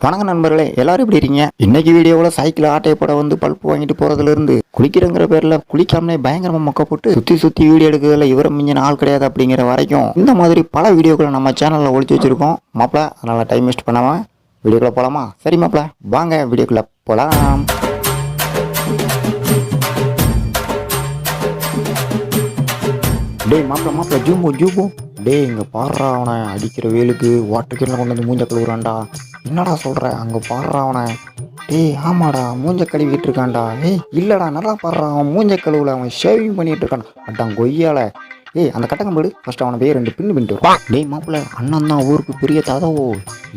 வணக்கம் நண்பர்களே, எல்லாரும் எப்படி இருக்கீங்க? இன்னைக்கு வீடியோவில் சைக்கிள் ஆட்டையை போட வந்து பல்ப் வாங்கிட்டு போறதுல இருந்து குளிக்கிறங்கிற பேர்ல குளிக்காமலே பயங்கரமா மொக்க போட்டு சுத்தி சுத்தி வீடியோ எடுக்கிறதுல இவரை மிஞ்சின ஆள் கிடையாது அப்படிங்கிற வரைக்கும் இந்த மாதிரி பல வீடியோக்களை நம்ம சேனல்ல ஒழிச்சு வச்சிருக்கோம் மாப்பிள. அதனால டைம் வேஸ்ட் பண்ணாம வீடியோக்குள்ள போலாமா? சரி மாப்பிள, வாங்க வீடியோக்குள்ள போலாம். டேய் மாப்பிள ஜூம்போ டேய், இங்க பாடுறா அவனை அடிக்கிற வேலுக்கு வாட்டர் கேன்ல கொண்டு வந்து மூஞ்ச கழுவுறான்டா. என்னடா சொல்ற? அங்க பாடுறா அவனை. டேய் ஆமாடா, மூஞ்ச கழுவிட்டு இருக்கான்டா. ஏய் இல்லடா, நல்லா பாடுறான். அவன் மூஞ்ச கழுவுல, அவன் ஷேவிங் பண்ணிட்டு இருக்கான். அட்டான் கொய்யால. ஏய் அந்த கட்டக்கம் போடு ஃபர்ஸ்ட், அவனை போய் 2 பின்னு பின்ட்டு வரும். டேய் மாப்பிள, அண்ணன் தான் ஊருக்கு பெரிய ததவோ.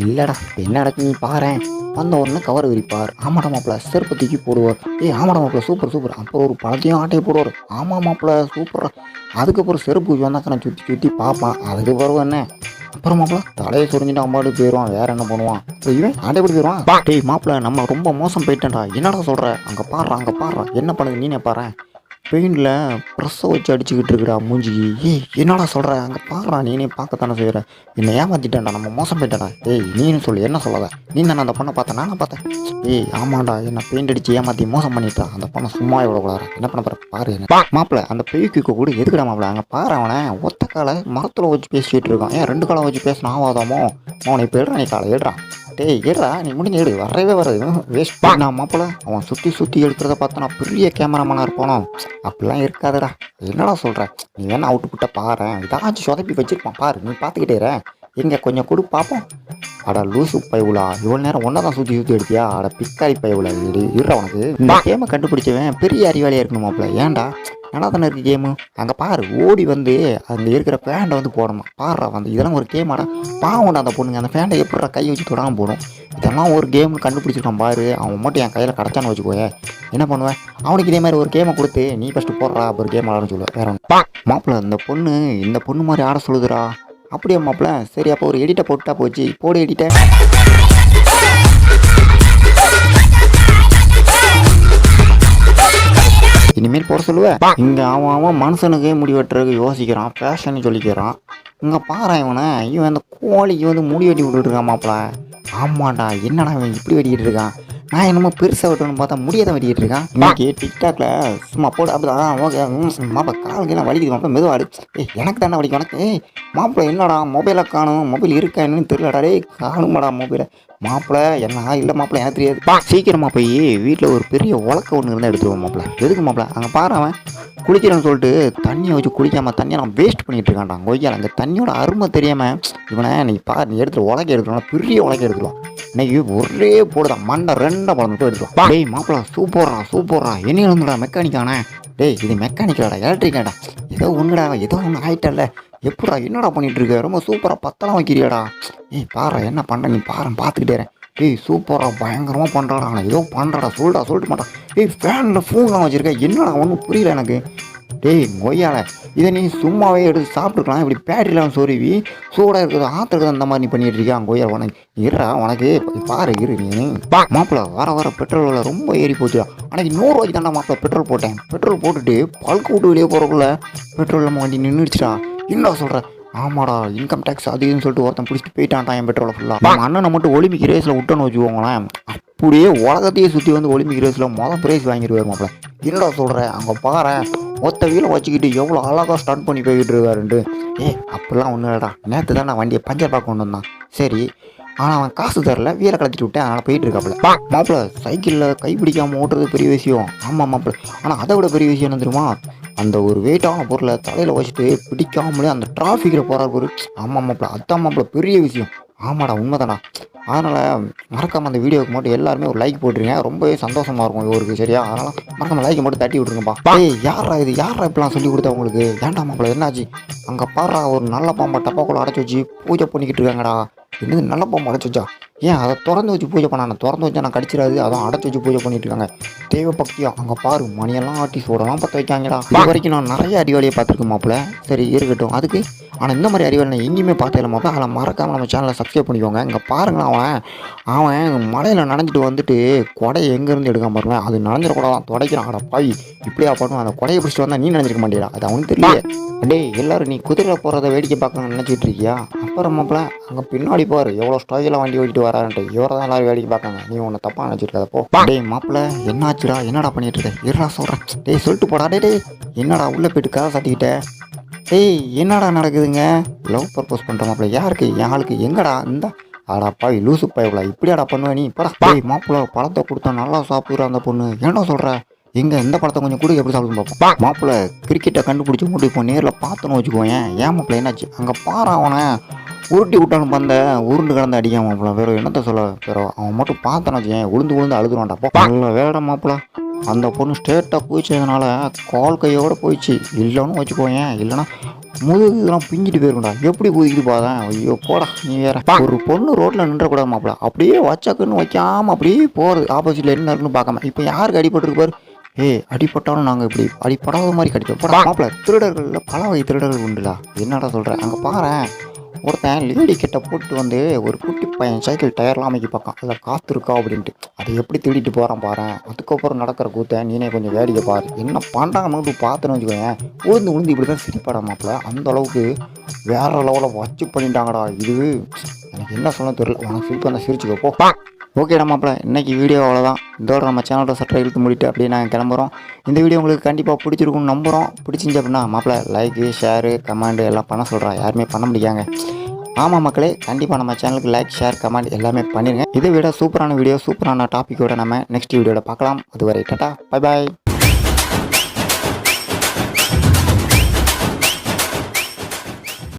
இல்லடா, என்ன நடக்கு நீ பாறேன். வந்த உடனே கவர் விரிப்பார். ஆமாடா மாப்பிள, செருப்பு தூக்கி போடுவார். ஏய் ஆமாடா மாப்பிள, சூப்பர். அப்புறம் ஒரு பழத்தையும் ஆட்டையை போடுவார். ஆமா மாப்பிள சூப்பரா. அதுக்கப்புறம் செருப்பு வந்தாக்க சுற்றி சுற்றி பார்ப்பான். அதுக்கு பிறகு என்ன, அப்புறம் மாப்பிள தலையை சொரிஞ்சுட்டு அம்மாடு போயிடுவான். வேற என்ன பண்ணுவான்? இவன் ஆட்டைப்படி போயிடுவான். டேய் மாப்பிள, நம்ம ரொம்ப மோசம் போயிட்டேன்டா. என்னடா சொல்ற? அங்க பாடுறா என்ன பண்ணுது நீனே பாரு. பெயிண்டில் ப்ரெஸ்ஸை வச்சு அடிச்சுக்கிட்டு இருக்கிறா மூஞ்சிக்கு. ஏய் என்னடா சொல்கிற? அங்கே பாடுறா, நீனே பார்க்கத்தானே செய்கிற. என்னை ஏமாற்றிட்டேன்டா, நம்ம மோசம் போயிட்டேன்டா. ஏய் நீனு சொல்லு, என்ன சொல்லாத. நீ தானே அந்த பொண்ணை பார்த்தேன், நானும் பார்த்தேன். ஏய் ஆமாண்டா, என்ன பெயிண்ட் அடித்து ஏமாற்றி மோசம் பண்ணிட்டான். அந்த பொண்ணை சும்மா எவ்வளோ கூடாது. என்ன பண்ண போகிற பாரு. என்ன மாப்பிள, அந்த பெய்க்கு கூட எதுக்குடா மாப்பிள? அங்கே பாரு, அவனை ஒத்த காலை மரத்தில் வச்சு பேசிக்கிட்டு இருக்கான். ஏன் 2 காலை வச்சு பேசினா ஆகாதாமோ? அவனை இப்போ எடுறான், நீ காலை எடுறான். டேய் ஏடா, நீ முடிஞ்சு எடு. வரவே வராது, வேஸ்ட் பண்ணா மாப்பிள. அவன் சுற்றி எடுக்கிறத பார்த்தா நான் பெரிய கேமராமேனாக இருப்பானோ? அப்படிலாம் இருக்காதுடா. என்னடா சொல்கிற? நீ வேணா அவுட்டு புட்ட பாரு. ஏதாச்சும் சொதப்பி வச்சிருப்பான் பாரு, நீ பார்த்துக்கிட்டே எங்கே கொஞ்சம் கொடு பார்ப்போம். அட லூசு பயவுலா, இவ்வளோ நேரம் ஒன்றா தான் சுற்றி எடுத்தியா? அட பிக்காரி பயவுலா, இருற. உனக்கு இந்த கேமை கண்டுபிடிச்சவன் பெரிய அறிவாளியாக இருக்கணும் மாப்பிள. ஏன்டா நல்லா தானே இருக்குது கேமு. அங்கே பாரு, ஓடி வந்து அங்கே இருக்கிற ஃபேண்டை வந்து போடணும். பாடுறா வந்து, இதெல்லாம் ஒரு கேமாடா. பாவம்டா அந்த பொண்ணுங்க அந்த ஃபேண்டை எப்படா கை வச்சு தொடாமல் போடும். இதெல்லாம் ஒரு கேம்னு கண்டுபிடிச்சிருக்கான் பாரு. அவன் மட்டும் என் கையில் கிடச்சான்னு வச்சுக்கோயே, என்ன பண்ணுவேன்? அவனுக்கு இதே மாதிரி ஒரு கேமை கொடுத்து நீ ஃபஸ்ட்டு போடுறா, ஒரு கேம் ஆடணும்னு சொல்லுவேன். வேற ஒன்று மாப்பிள்ள, இந்த பொண்ணு மாதிரி ஆட சொல்லுதுடா. அப்படியே மாப்பிள்ள, சரி அப்போ ஒரு எடிட்டை போட்டா போச்சு. போடு எடிட்டை. இனிமேல் போட சொல்லுவேன். இங்கே அவன் மனுஷனுக்கே முடி வெட்டுறதுக்கு யோசிக்கிறான், ஃபேஷன் சொல்லிக்கிறான். இங்கே பாரு, இவன் அந்த கோழிக்கு வந்து முடி வெட்டி விட்டுட்டு இருக்கான் மாப்பிள. ஆமாண்டா, என்னடா இவன் இப்படி வெட்டிக்கிட்டு இருக்கான்? நான் என்னமோ பெருசாக வெட்டணும்னு பார்த்தா முடியாத வெட்டிக்கிட்டு இருக்கான். இன்னைக்கு டிக்டாக்ல சும்மா போட்டு அப்படிதான். ஓகே மாப்பிள, காலுக்கெல்லாம் வலிக்குது மாப்பிள, மெதுவாடு. எனக்கு தானே வலிக்கும் உனக்கு. மாப்பிள என்னடா மொபைலை காணும்? மொபைல் இருக்கா என்னன்னு தெரியலடா. காணுமாடா மொபைலை? மாப்பிள என்ன இல்லை மாப்பிள, எனக்கு தெரியாது. சீக்கிரமாக போய் வீட்டில் ஒரு பெரிய உலக்க ஒன்று இருந்தால் எடுத்துருவோம் மாப்பிள. எதுக்கு மாப்பிள? அங்கே பாரு, அவன் குளிக்கிறேன்னு சொல்லிட்டு தண்ணியை வச்சு குளிக்காமல் தண்ணியை நான் வேஸ்ட் பண்ணிட்டு இருக்கான்டா. கொய்யால் அங்கே தண்ணியோட அருமை தெரியாமல் இவனை நீ பாரு, நீ எடுத்துட்டு உலக்க எடுத்துருவான். பெரிய உலக்க எடுத்துருவான். இன்னைக்கு ஒரே போடுதான், மண்டை 2 பழந்துட்டு எடுத்துருவான். டேய் மாப்பிள சூப்பர்ரா. என்ன இருந்துடா மெக்கானிக்கானே? டேய் இது மெக்கானிக்கலடா, எலக்ட்ரிக்காடா. ஏதோ ஒன்று ஆயிட்டல்ல. எப்படா என்னடா பண்ணிட்டு இருக்க? ரொம்ப சூப்பராக பத்தலாம் வைக்கிறியாடா. ஏய் பாரு என்ன பண்ணுற நீ பாரு, பார்த்துக்கிட்டே. ஏய் சூப்பராக பயங்கரமாக பண்ணுறாடா. ஆனால் ஏதோ பண்ணுறாடா, சொல்லிட்டு மாட்டான். ஏய் ஃபேனில் ஃபோன்லாம் வச்சுருக்க, என்னடா ஒன்றும் புரியல எனக்கு. டேய் கொய்யால, இதை நீ சும்மாவே எடுத்து சாப்பிட்டுக்கலாம். இப்படி பேட்டரிலாம் சொருவி சூடாக இருக்குது, ஆற்றுறது அந்த மாதிரி நீ பண்ணிட்டு இருக்கியா கொய்யா? உனக்கு இருடா, உனக்கு பாரு இரு நீ. மாப்பிள, வர பெட்ரோல் விலை ரொம்ப ஏறி போச்சு. அன்றைக்கி 100 ரூபாய்க்கு தாண்டா மாப்பிள பெட்ரோல் போட்டேன். பெட்ரோல் போட்டுட்டு பல்க்கு விட்டு வெளியே போகிறக்குள்ள பெட்ரோல் நம்ம வண்டி நின்றுடுச்சுடா. என்னடா சொல்கிற? ஆமாடா, இன்கம் டேக்ஸ் அதுன்னு சொல்லிட்டு ஒருத்தன் பிடிச்சிட்டு போயிட்டான்ட்டான் என் பெட்ரோலை ஃபுல்லாக. நம்ம அண்ணனை மட்டும் ஒலிம்பிக் ரேஸில் விட்டோன்னு வச்சுக்கோங்களேன், அப்படியே உலகத்தையே சுற்றி வந்து ஒலிம்பிக் ரேஸில் ப்ரைஸ் வாங்கிடுவார் மாப்பிள. என்னடா சொல்கிற? அங்கே பாரு, ஒத்த வீலை வச்சுக்கிட்டு எவ்வளோ அழகாக ஸ்டார்ட் பண்ணி போய்கிட்டு இருக்காருன்ட்டு. அப்படிலாம் ஒன்றும் இல்லைடா. நேற்று தான் நான் வண்டியை பஞ்சர் பார்க்க கொண்டு வந்தான். சரி, ஆனால் அவன் காசு தரல, வீலை கலத்திட்டு விட்டேன். அதனால் போயிட்டு இருக்காப்புல. மாப்பிள, சைக்கிளில் கை பிடிக்காமல் ஓட்டுறது பெரிய விஷயம். ஆமாம் மாப்பிள, ஆனால் அதை விட பெரிய விஷயம் என்ன தெரியுமா? அந்த ஒரு வெயிட்டான பொருளை தலையில் வச்சுட்டு பிடிக்காமலே அந்த டிராஃபிக்கில் போகிற பொருள். ஆமாம் மாப்பிள, அதுதான் மாப்பிள பெரிய விஷயம். ஆமாடா, உண்மைதானா? அதனால் மறக்காமல் அந்த வீடியோவுக்கு மட்டும் எல்லாருமே ஒரு லைக் போட்டுருங்க. ரொம்பவே சந்தோஷமாக இருக்கும் இவருக்கு. சரியா? அதனால் மறக்காமல் லைக்கை மட்டும் தட்டி விட்ருங்கப்பா. யாரா இப்படிலாம் சொல்லி கொடுத்தா உங்களுக்கு? ஏன்டா மாப்பிள என்னாச்சு? அங்கே பாடுறா, ஒரு நல்ல பாம்பை டப்பாக்குள்ள அடைச்சி வச்சு பூஜை பண்ணிக்கிட்டு இருக்காங்கடா. என்னது நல்ல பாம்பு அடைச்சி வச்சா? ஏன் அதை திறந்து வச்சு பூஜை பண்ணாங்க? திறந்து வச்சா நான் கடிச்சிடாது, அதான் அடைச்சி வச்சு பூஜை பண்ணிட்டு இருக்காங்க. தெய்வ பக்தியா? அங்கே பாரு, மணியெல்லாம் ஆட்டி சூடெல்லாம் பற்ற வைக்காங்கடா. இது வரைக்கும் நான் நிறைய அறிவாளியை பார்த்துருக்கேன் மாப்பிள. சரி இருக்கட்டும் அதுக்கு. ஆனால் இந்த மாதிரி அறிவாளி நான் எங்கேயுமே பார்த்ததில்ல மாப்பிள. அதில் மறக்காமல் நம்ம சேனலை சப்ஸ்கிரைப் பண்ணிக்கோங்க. இங்கே பாருங்களேன், அவன் மலையில் நனைஞ்சிட்டு வந்துட்டு கொடையை எங்கேருந்து எடுக்காம பாருங்க. அது நனைஞ்சிடக்கூடாதான், துடைக்கிறான். அட பாய், இப்படியா பண்ணுவோம்? அந்த கொடையை பிடிச்சிட்டு வந்தால் நீ நினைச்சிருக்க மாட்டேடா. அது அவனுக்கு தெரியல. டேய் எல்லாரும் நீ குதிரையில் போகிறத வேடிக்கை பார்க்கணும்னு நினச்சிட்டு இருக்கியா? அப்புறம் மாப்பிள, அங்கே பின்னாடி பாரு எவ்வளோ ஸ்டைலாக வண்டி ஓட்டிட்டு வரான்ட்டு இவரை தான் எல்லாரும் வேடிக்கை பார்க்காங்க. நீ ஒன்று தப்பாக நினச்சிருக்காத போ. டேய் மாப்பிள்ள என்னாச்சுடா, என்னடா பண்ணிட்டு இருக்க? இருடா சொல்கிறேன். டேய் சொல்லிட்டு போடா. டேய் என்னடா உள்ளே போயிட்டு கதை சாட்டிக்கிட்ட? டேய் என்னடா நடக்குதுங்க? லவ் ப்ரப்போஸ் பண்ணுற மாப்பிள்ள யாருக்கு? என் ஆளுக்கு எங்கடா? இந்த ஆடாப்பா லூசு பயவுல இப்படியாடா பண்ணுவேன் நீ? போடா. டேய் மாப்பிள்ள பழத்தை கொடுத்தா நல்லா சாப்பிடுற அந்த பொண்ணு ஏன்டா சொல்கிற? எங்க இந்த படத்தை கொஞ்சம் கூட எப்படி சாப்பிடுன்னு பார்ப்போம். மாப்பிள்ள கிரிக்கெட்டை கண்டுபிடிச்சி மட்டும் இப்போ நேரில் பார்த்தோன்னு வச்சுக்கோங்க. ஏன் மாப்பிள்ள என்னாச்சு? அங்கே பாரு அவனை உருட்டி விட்டாலும் பந்த உருண்டு கிடந்து அடிக்க மாப்பிள்ள. வேற என்னத்த சொல்ல, வேற அவன் மட்டும் பார்த்தோன்னு வச்சுக்கேன் உளுந்து உளுந்து அழுதுவான்டா. நல்ல வேட மாப்பிள்ள. அந்த பொண்ணு ஸ்ட்ரெயிட்டாக போயிச்சதுனால கால் கையோடு போயிடுச்சு. இல்லைன்னு வச்சுக்கோங்க, இல்லைன்னா முதுகு இதெல்லாம் பிஞ்சிட்டு போயிருக்கும்டா. எப்படி குதிக்கிட்டு போதேன்? ஐயோ போடா நீ வேற. ஒரு பொண்ணு ரோட்டில் நின்றக்கூடாது மாப்பிள்ள. அப்படியே வச்சக்குன்னு வைக்காமல் அப்படியே போகிறது. ஆப்போசிட்டில் என்ன இருக்குன்னு பார்க்காம. இப்போ யாருக்கு அடிபட்டுருக்கு பாரு. அடிப்பட்டாலும் நாங்கள் இப்படி அடிப்படாத மாதிரி கடிப்போம் மாப்பிள்ள. திருடர்களில் பல வகை திருடர்கள் உண்டுடா. என்னடா சொல்கிறேன்? அங்கே பாரேன் ஒருத்தன் லேடி கிட்ட போட்டு வந்து ஒரு குட்டி பையன் சைக்கிள் டயர்லாம் அமைக்கி பார்க்கான். அதில் காற்று இருக்கா அப்படின்ட்டு. அதை எப்படி திருடிட்டு போகிறான் பாரு. அதுக்கப்புறம் நடக்கிற கூத்த நீனே கொஞ்சம் வேடிக்கை பாரு. என்ன பண்ணுறாங்க மட்டும் பார்த்துன்னு வச்சுக்கோங்க. உழுந்து உழுந்து இப்படி தான் சிரிப்பாடா மாப்பிள்ள. அந்த அளவுக்கு வேற லெவலில் வச்சு பண்ணிட்டாங்கடா. இது எனக்கு என்ன சொல்ல தெரியல. உனக்கு சிரிப்பு அந்த சிரிச்சுக்கப்போ. ஓகேடா மாப்பிள்ள, இன்றைக்கி வீடியோ அவ்வளோதான். இதோட நம்ம சேனலோட சட்டை இழுத்து முடிட்டு அப்படியே நாங்கள் கிளம்புறோம். இந்த வீடியோ உங்களுக்கு கண்டிப்பாக பிடிச்சிருக்குன்னு நம்புகிறோம். பிடிச்சிருந்துச்சு அப்படின்னா மாப்பிள்ள லைக்கு ஷேரு கமெண்ட் எல்லாம் பண்ண சொல்கிறேன். யாருமே பண்ண முடியாங்க. ஆமாம் மக்களே, கண்டிப்பாக நம்ம சேனலுக்கு லைக் ஷேர் கமெண்ட் எல்லாமே பண்ணிடுங்க. இதை விட சூப்பரான வீடியோ சூப்பரான டாப்பிக்கோட நம்ம நெக்ஸ்ட் வீடியோவில் பார்க்கலாம். அதுவரை டாடா பை பாய்.